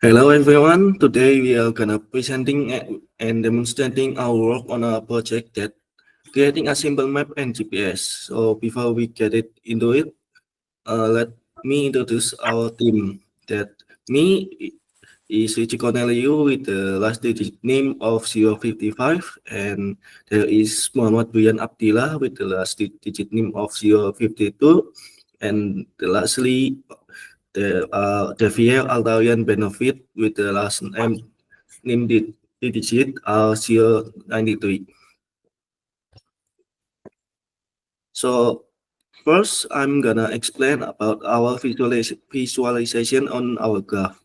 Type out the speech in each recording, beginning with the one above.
Hello everyone. Today we are gonna presenting and demonstrating our work on a project that creating a simple map and GPS. So before we get it into it, let me introduce our team. That me is Richie Cornelio with the last digit name of 055, and there is Muhammad Brian Abdillah with the last digit name of 052, and lastly Javier Aldarian Benefit with the last name digit 093. So first, I'm gonna explain about our visualization on our graph.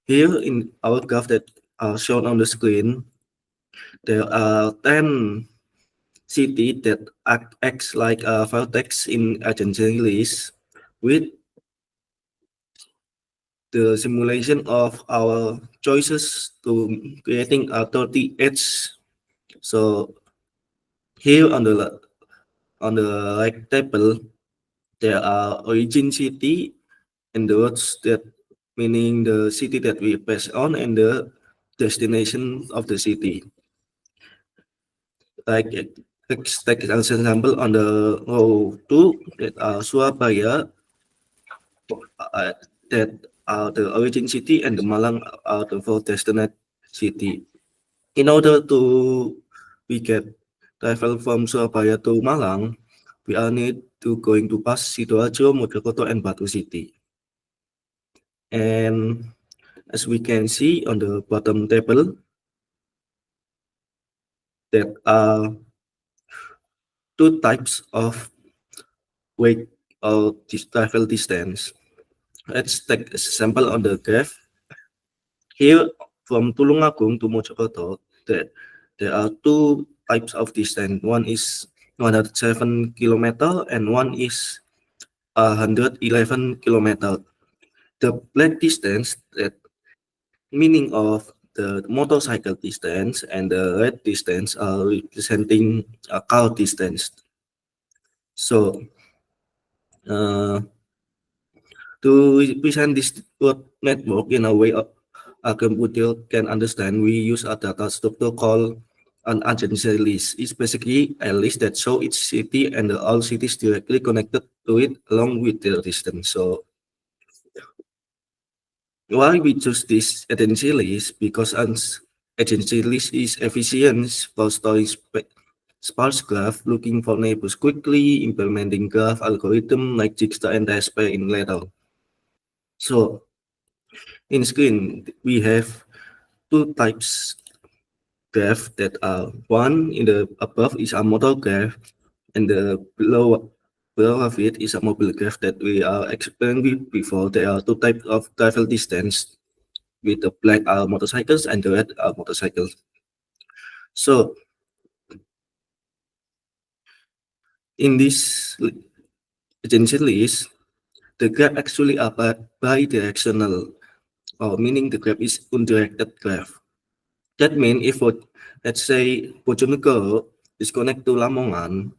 Here in our graph that are shown on the screen, there are 10 cities that acts like a vertex in adjacent list with the simulation of our choices to creating a 30 edge. So here on the right table, there are origin city and the roads that meaning the city that we pass on and the destination of the city. Like let's take as an example on the row 2 that are Surabaya, that are the origin city, and the Malang are the four destination city. In order to we get travel from Surabaya to Malang, we are need to going to pass Sidoarjo, Mojokerto, and Batu City. And as we can see on the bottom table, there are two types of weight or travel distance. Let's take a sample on the graph. Here from Tulungagung to Mojokerto, there are two types of distance. One is 107 kilometer and one is 111 kilometer. The black distance, that meaning of the motorcycle distance, and the red distance are representing a car distance. So to represent this network in a way a computer can understand, we use a data structure called an adjacency list. It's basically a list that shows each city and all cities directly connected to it along with their distance. So why we choose this adjacency list? Because an adjacency list is efficient for storing sparse graph, looking for neighbors quickly, implementing graph algorithm like Jigsaw and DSP in later. So in screen, we have two types graph that are one in the above is a model graph, and the below of it is a mobile graph that we are explaining with before. There are two types of travel distance, with the black are motorcycles and the red are motorcycles. So in this agency list, the graph actually are bidirectional, or meaning the graph is undirected graph. That means if let's say Bojonegoro is connected to Lamongan,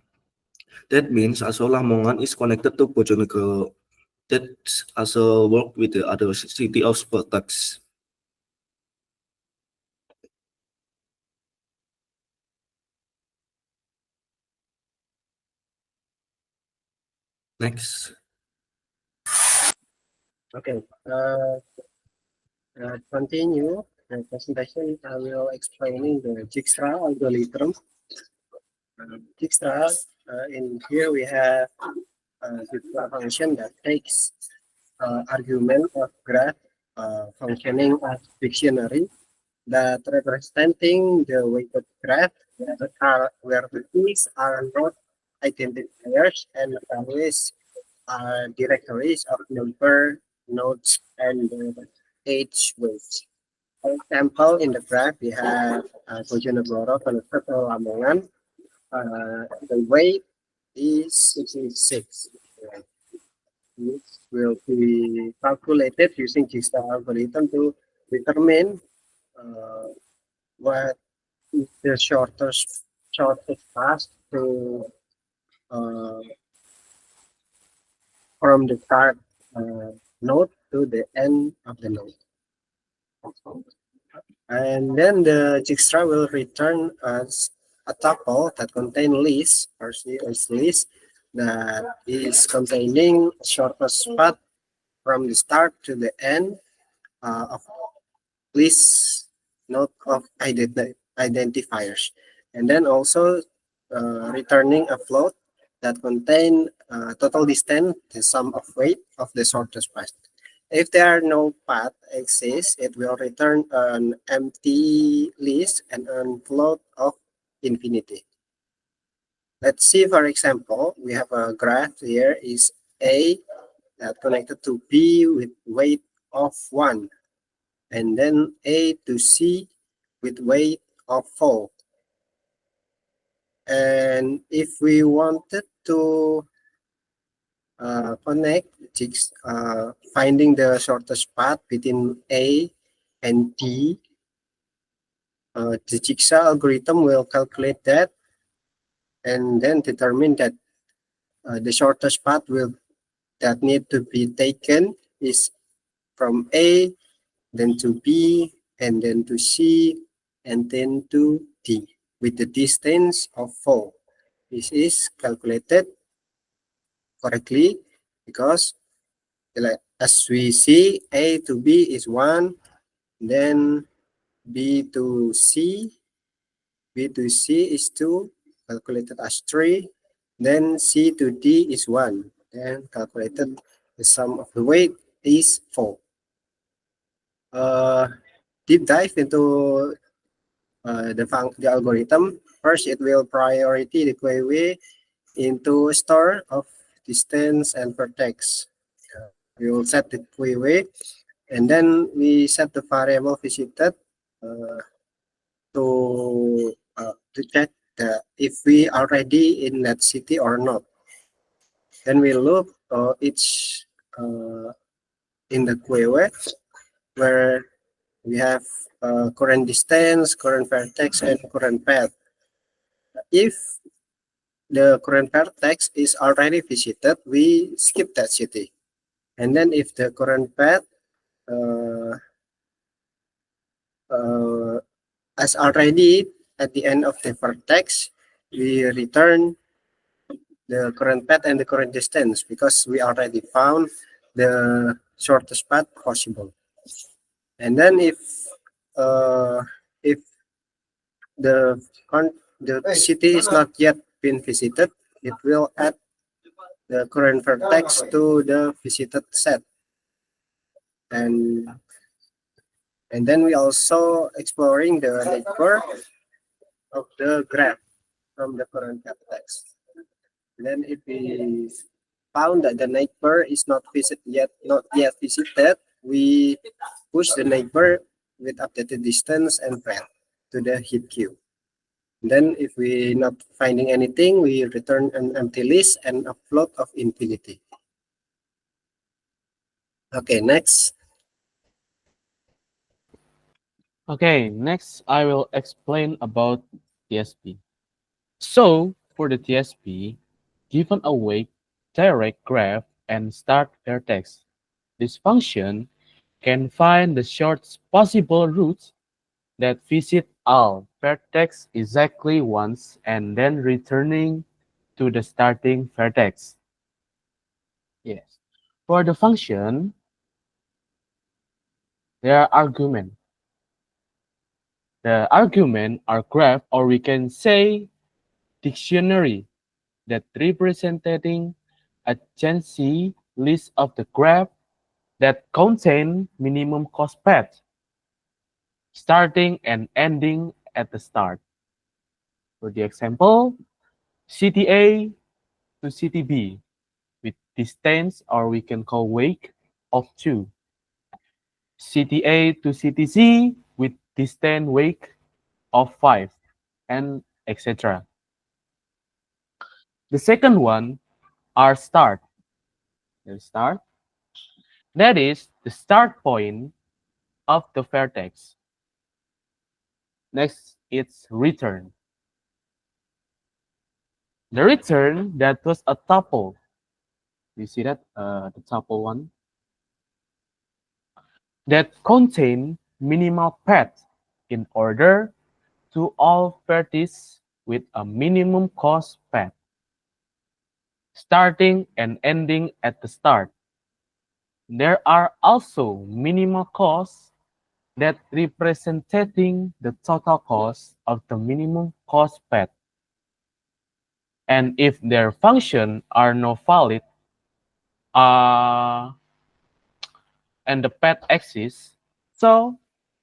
that means also Lamongan is connected to Bojonegoro. That also work with the other city of Spartax. Next. Okay, continue the presentation. I will explaining the Dijkstra algorithm. Dijkstra, in here we have a function that takes argument of graph functioning as dictionary that representing the weighted graph where the keys are not identifiers and values are directories of number, nodes, and age weights. For example, in the graph, we have Bojonegoro connected to Lamongan. The weight is 66. Which will be calculated using Dijkstra algorithm to determine uh, what is the shortest path to uh, from the start node to the end of the node. And then the Dijkstra will return as a tuple that contain list or is list that is containing shortest path from the start to the end of list node of identifiers. And then also returning a float that contain total distance, the sum of weight of the shortest path. If there are no path exists, it will return an empty list and a float of infinity. Let's see, for example, we have a graph here is A that connected to B with weight of 1, and then A to C with weight of 4. And if we wanted to connect finding the shortest path between A and D, the jigsaw algorithm will calculate that and then determine that the shortest path will that need to be taken is from A, then to B, and then to C, and then to D with the distance of 4. This is calculated correctly because as we see, A to B is 1, then B to C, B to C is 2, calculated as 3, then C to D is 1, then calculated the sum of the weight is 4. Deep dive into the algorithm. First, it will priority the query into store of distance and vertex. We will set the query, and then we set the variable visited to check if we already in that city or not. Then we look each in the query where we have current distance, current vertex, and current path. If the current vertex is already visited, we skip that city. And then if the current path as already at the end of the vertex, we return the current path and the current distance because we already found the shortest path possible. And then if the city is not yet been visited, it will add the current vertex to the visited set. And then we also exploring the neighbor of the graph from the current vertex. Then if we found that the neighbor is not yet visited, we push the neighbor with updated distance and path to the heap queue. Then if we not finding anything, we return an empty list and a float of infinity. Okay, next. Okay, next I will explain about TSP. So, for the TSP, given a weight, direct graph, and start vertex, this function can find the shortest possible routes that visit all vertex exactly once and then returning to the starting vertex. Yes. For the function, there are arguments. The argument are graph, or we can say dictionary, that representing a Chensey list of the graph that contain minimum cost path, starting and ending at the start. For the example, CTA to CTB with distance, or we can call weight of 2. CTA to CTC with distance weight of 5, and etc. The second one are start. The start. That is the start point of the vertex. Next, it's return. The return that was a tuple. You see that the tuple one that contain minimal path in order to all parties with a minimum cost path, starting and ending at the start. There are also minimal costs that representing the total cost of the minimum cost path. And if their function are not valid, uh, and the path exists, so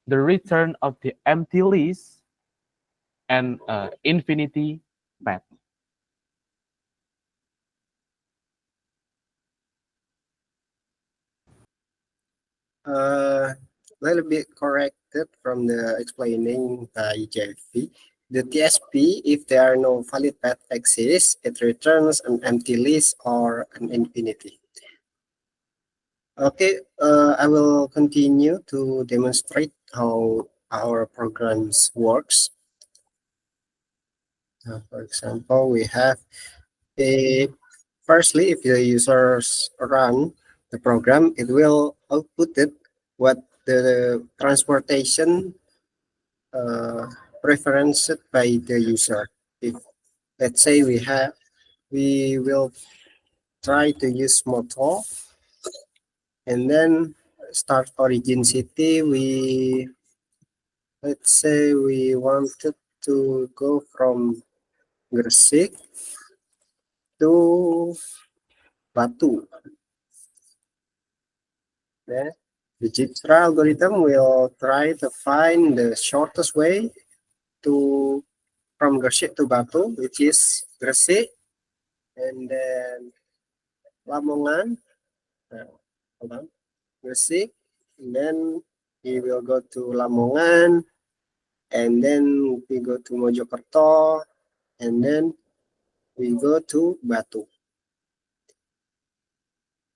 the return of the empty list and infinity path. Little bit corrected from the explaining by Jeffy. The TSP, if there are no valid path exists, it returns an empty list or an infinity. Okay, I will continue to demonstrate how our programs works. For example, we have a firstly, if the users run the program, it will output it what the transportation preferenced by the user. If let's say we will try to use motor and then start origin city, let's say we wanted to go from Gresik to Batu. Then the Jigsaw algorithm will try to find the shortest way to from Gresik to Batu, which is Gresik, and then Lamongan. Hold on, Gresik, and then we will go to Lamongan, and then we go to Mojokerto, and then we go to Batu.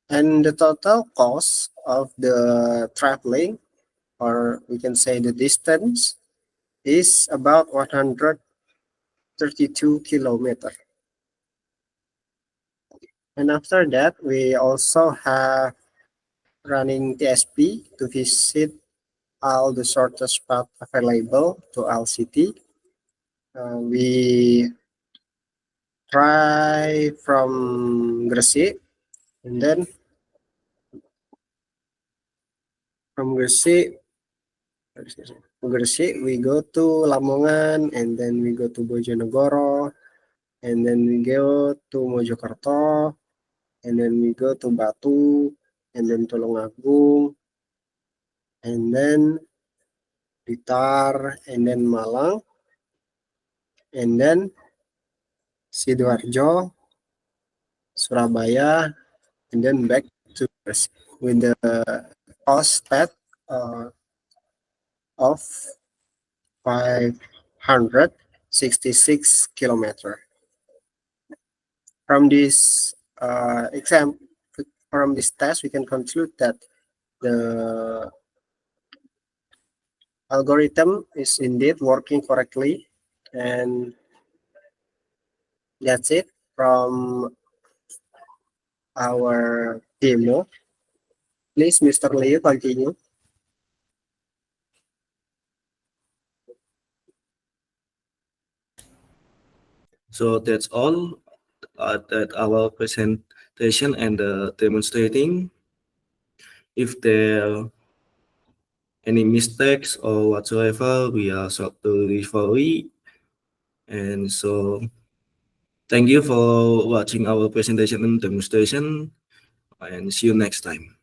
And the total cost of the traveling, or we can say the distance, is about 132 kilometers. And after that, we also have running TSP to visit all the shortest path available to LCT. We try from Gresik, and then from Gresik we go to Lamongan, and then we go to Bojonegoro, and then we go to Mojokerto, and then we go to Batu, and then Tulungagung, and then Blitar, and then Malang, and then Sidoarjo, Surabaya, and then back to Gresik with the cost path of 566 kilometer. From this from this test, we can conclude that the algorithm is indeed working correctly, and that's it from our demo. Please, Mr. Liu, continue. So that's all at our presentation and demonstrating. If there any mistakes or whatsoever, we are sorry for it. And so thank you for watching our presentation and demonstration, and see you next time.